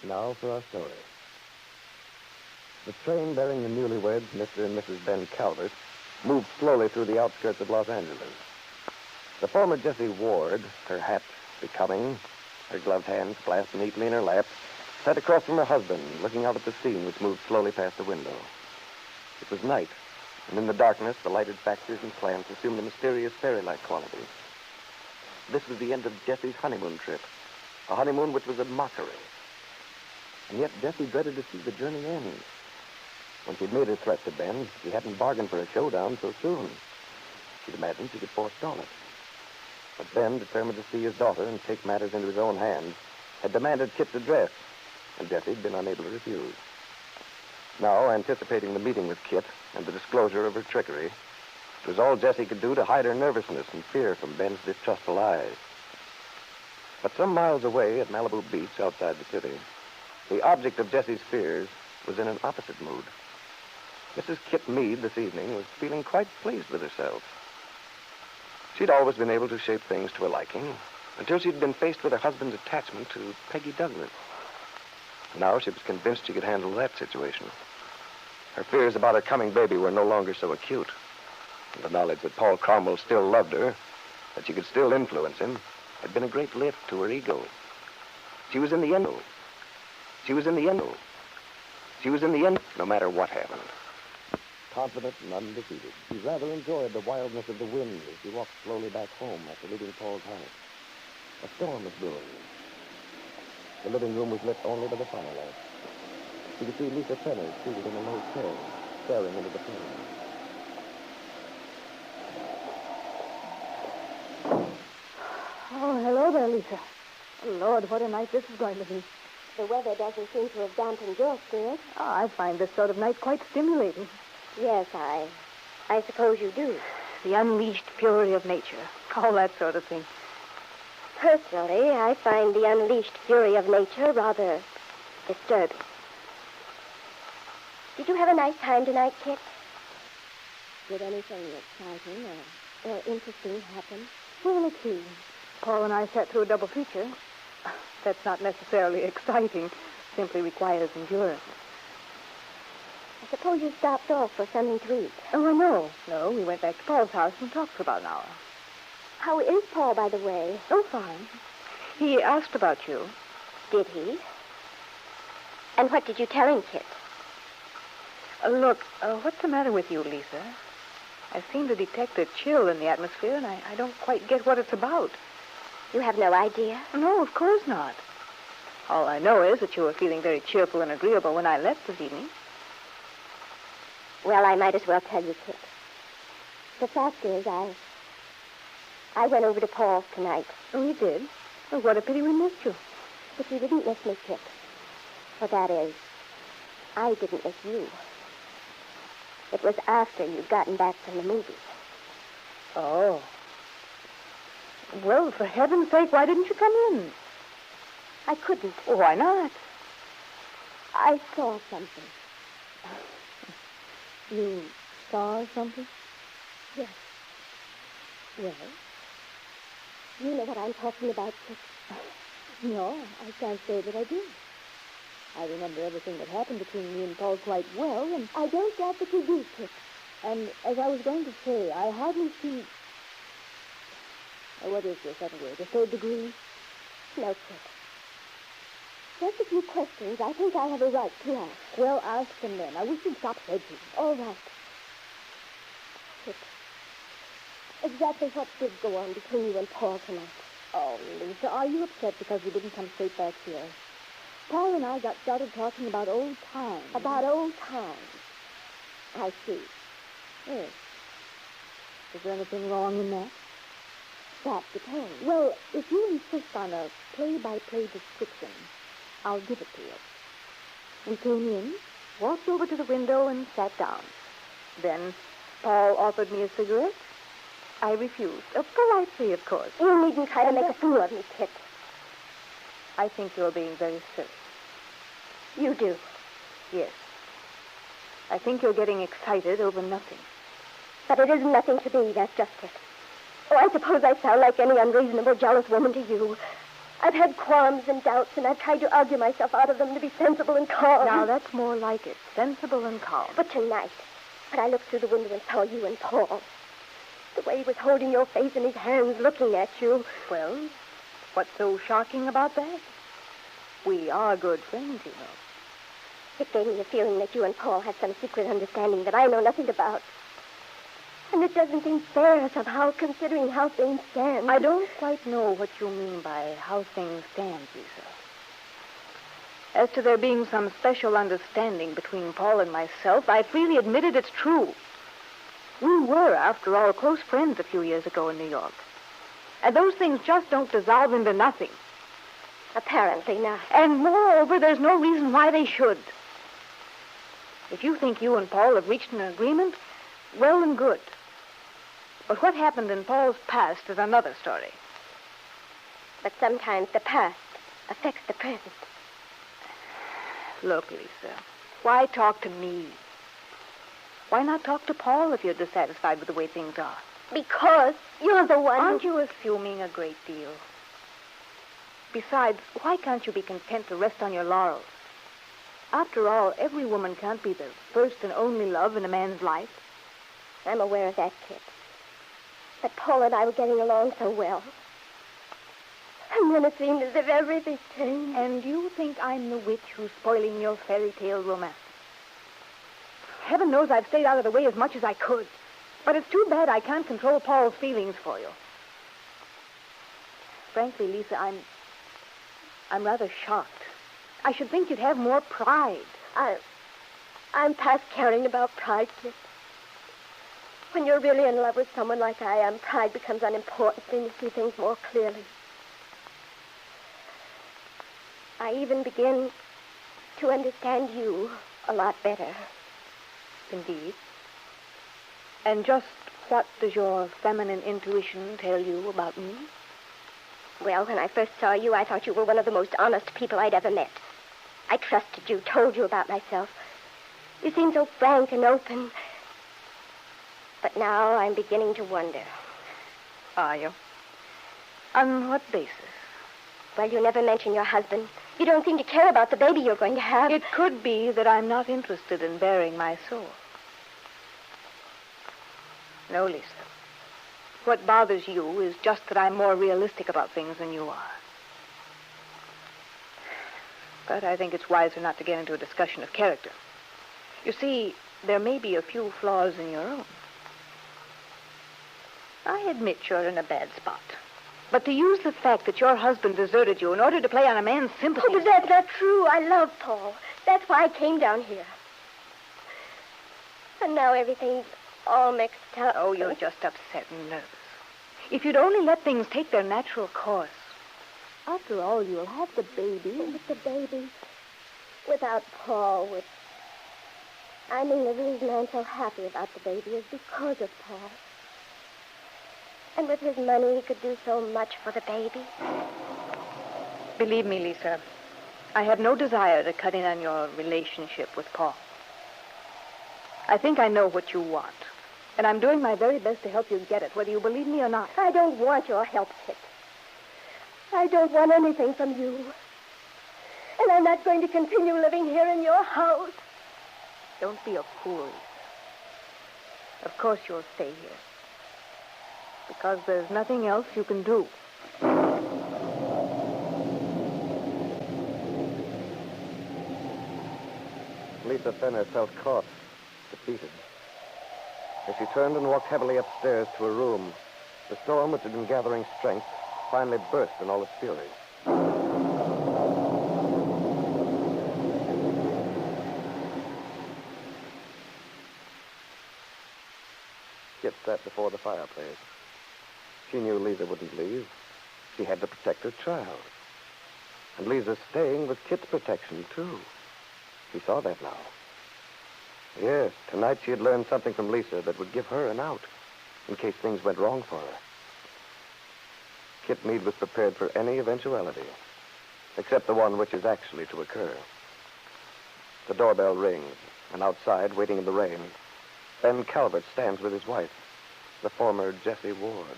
Now for our story. The train bearing the newlyweds, Mr. and Mrs. Ben Calvert, moved slowly through the outskirts of Los Angeles. The former Jessie Ward, her hat becoming, her gloved hands clasped neatly in her lap, sat across from her husband, looking out at the scene which moved slowly past the window. It was night, and in the darkness, the lighted factories and plants assumed a mysterious fairy-like quality. This was the end of Jessie's honeymoon trip, a honeymoon which was a mockery. And yet Jessie dreaded to see the journey end. When she'd made her threat to Ben, she hadn't bargained for a showdown so soon. She'd imagined she could forestall it. But Ben, determined to see his daughter and take matters into his own hands, had demanded Kitt's address, and Jessie had been unable to refuse. Now, anticipating the meeting with Kitt and the disclosure of her trickery, it was all Jessie could do to hide her nervousness and fear from Ben's distrustful eyes. But some miles away at Malibu Beach outside the city, the object of Jessie's fears was in an opposite mood. Mrs. Kitt Meade this evening was feeling quite pleased with herself. She'd always been able to shape things to her liking until she'd been faced with her husband's attachment to Peggy Douglas. Now she was convinced she could handle that situation. Her fears about her coming baby were no longer so acute. And the knowledge that Paul Cromwell still loved her, that she could still influence him, had been a great lift to her ego. She was in the end. She was in the end. She was in the end, no matter what happened. Confident and undefeated, she rather enjoyed the wildness of the wind as she walked slowly back home after leaving Paul's house. A storm was brewing. The living room was lit only by the firelight. She could see Lisa Fenner seated in a low chair, staring into the flame. Oh, hello there, Lisa. Oh, Lord, what a night this is going to be. The weather doesn't seem to have dampened your spirits. Oh, I find this sort of night quite stimulating. Yes, I suppose you do. The unleashed fury of nature, all that sort of thing. Personally, I find the unleashed fury of nature rather disturbing. Did you have a nice time tonight, Kitt? Did anything exciting or interesting happen? Well, let's see. Paul and I sat through a double feature. That's not necessarily exciting, simply requires endurance. I suppose you stopped off for something to eat. Oh, no. No, we went back to Paul's house and talked for about an hour. How is Paul, by the way? Oh, fine. He asked about you. Did he? And what did you tell him, Kitt? Look, what's the matter with you, Lisa? I seem to detect a chill in the atmosphere, and I don't quite get what it's about. You have no idea? No, of course not. All I know is that you were feeling very cheerful and agreeable when I left this evening. Well, I might as well tell you, Kitt. The fact is, I went over to Paul's tonight. Oh, you did? Well, what a pity we missed you. But you didn't miss me, Kitt. Well, that is, I didn't miss you. It was after you'd gotten back from the movies. Oh. Well, for heaven's sake, why didn't you come in? I couldn't. Well, why not? I saw something. You saw something? Yes. Well, you know what I'm talking about, Kitt? No, I can't say that I do. I remember everything that happened between me and Paul quite well, and I don't doubt that you do, Kitt. And as I was going to say, I hardly see... what is this other word? The third degree? No, Kitt. Just a few questions I think I have a right to ask. Well, ask them then. I wish you'd stop hedging. All right. Kitt, exactly what did go on between you and Paul tonight? Oh, Lisa, are you upset because we didn't come straight back here? Paul and I got started talking about old times. About old times. I see. Yes. Is there anything wrong in that? That depends. Well, if you insist on a play-by-play description, I'll give it to you. We came in, walked over to the window, and sat down. Then Paul offered me a cigarette. I refused. Politely, of course. You needn't try to make a fool of me, Kitt. I think you're being very silly. You do? Yes. I think you're getting excited over nothing. But it isn't nothing to me, that's just it. Oh, I suppose I sound like any unreasonable, jealous woman to you. I've had qualms and doubts, and I've tried to argue myself out of them to be sensible and calm. Now, that's more like it. Sensible and calm. But tonight, when I looked through the window and saw you and Paul, the way he was holding your face in his hands, looking at you. Well, what's so shocking about that? We are good friends, you know. It gave me a feeling that you and Paul have some secret understanding that I know nothing about. And it doesn't seem fair somehow, considering how things stand. I don't quite know what you mean by how things stand, Lisa. As to there being some special understanding between Paul and myself, I freely admitted it's true. We were, after all, close friends a few years ago in New York. And those things just don't dissolve into nothing. Apparently not. And moreover, there's no reason why they should. If you think you and Paul have reached an agreement, well and good. But what happened in Paul's past is another story. But sometimes the past affects the present. Look, Lisa, why talk to me? Why not talk to Paul if you're dissatisfied with the way things are? Because you're the one. Aren't you assuming a great deal? Besides, why can't you be content to rest on your laurels? After all, every woman can't be the first and only love in a man's life. I'm aware of that, Kitt. But Paul and I were getting along so well. And then it seemed as if everything changed. And you think I'm the witch who's spoiling your fairy tale romance? Heaven knows I've stayed out of the way as much as I could. But it's too bad I can't control Paul's feelings for you. Frankly, Lisa, I'm rather shocked. I should think you'd have more pride. I'm past caring about pride, Kitt. When you're really in love with someone like I am, pride becomes unimportant and you see things more clearly. I even begin to understand you a lot better. Indeed. And just what does your feminine intuition tell you about me? Well, when I first saw you, I thought you were one of the most honest people I'd ever met. I trusted you, told you about myself. You seemed so frank and open. But now I'm beginning to wonder. Are you? On what basis? Well, you never mention your husband. You don't seem to care about the baby you're going to have. It could be that I'm not interested in bearing my soul. No, Lisa. What bothers you is just that I'm more realistic about things than you are. But I think it's wiser not to get into a discussion of character. You see, there may be a few flaws in your own. I admit you're in a bad spot. But to use the fact that your husband deserted you in order to play on a man's sympathy... Oh, but that's not true. I love Paul. That's why I came down here. And now everything's all mixed up. Oh, you're just upset and nervous. If you'd only let things take their natural course. After all, you'll have the baby. With the baby. Without Paul, I mean, the reason I'm so happy about the baby is because of Paul. And with his money, he could do so much for the baby. Believe me, Lisa, I have no desire to cut in on your relationship with Paul. I think I know what you want. And I'm doing my very best to help you get it, whether you believe me or not. I don't want your help, Kitt. I don't want anything from you. And I'm not going to continue living here in your house. Don't be a fool, Lisa. Of course you'll stay here. Because there's nothing else you can do. Lisa Fenner felt caught, defeated. As she turned and walked heavily upstairs to her room, the storm, which had been gathering strength, finally burst in all its fury. Kitt sat before the fireplace. She knew Lisa wouldn't leave. She had to protect her child. And Lisa's staying was Kitt's protection, too. She saw that now. Yes, tonight she had learned something from Lisa that would give her an out in case things went wrong for her. Kitt Meade was prepared for any eventuality, except the one which is actually to occur. The doorbell rings, and outside, waiting in the rain, Ben Calvert stands with his wife, the former Jessie Ward.